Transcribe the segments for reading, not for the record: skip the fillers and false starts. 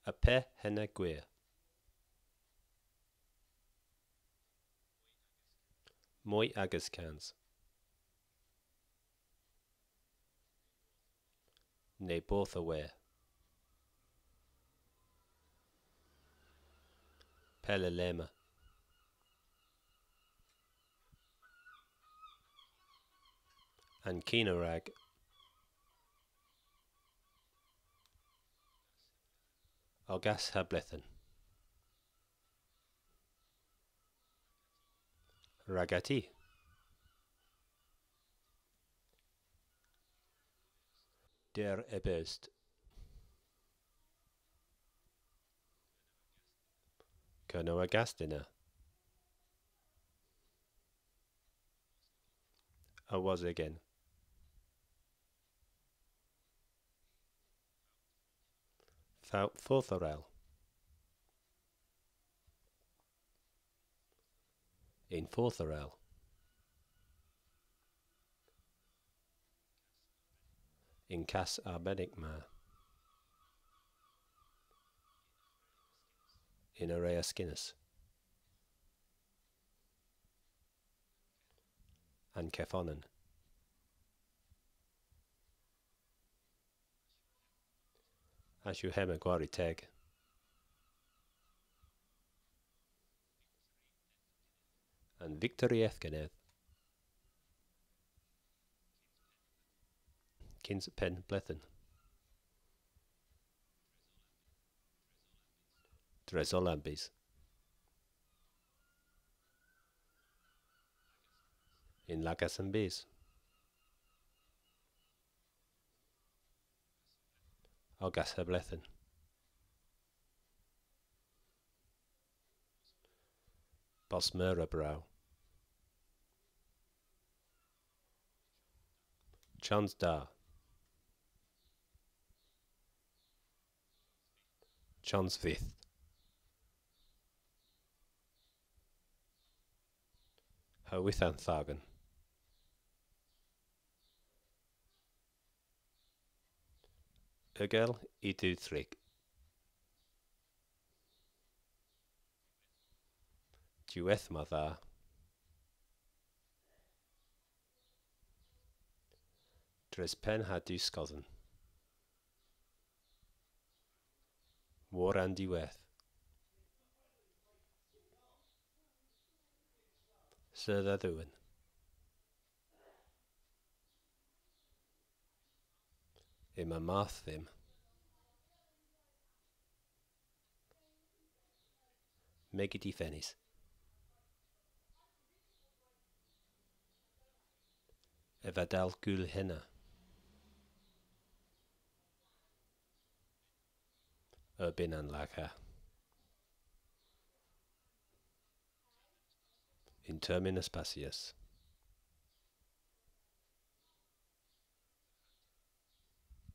A pe henna gwir. Mwy agus cans. Neu both aware. Pelle lema. An kinarag. Algas ha blethen. Ragati. Der eberst. Kerno agastina. I was again. Fout forthorel. In forthorel. In cas arbenig ma. In area skinnes. An kefonen. As you hem a gwari teg. An victory ethgeneth. Kins pen blethen. Dresolambis. In lagas and bees. Algas ha blethen. Bos mura brow. Chans da. Chans vith. Ho withan thagen. Ygel I du thrig. Diweth ma dda. Dres pen ha du sgodden. War an diweth. Sydd a ddwyn. Ima math ddim. Megid I ffennis. Efadal gul henna. Urbin an lagha. In terminus passius.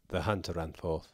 The hunter ran forth.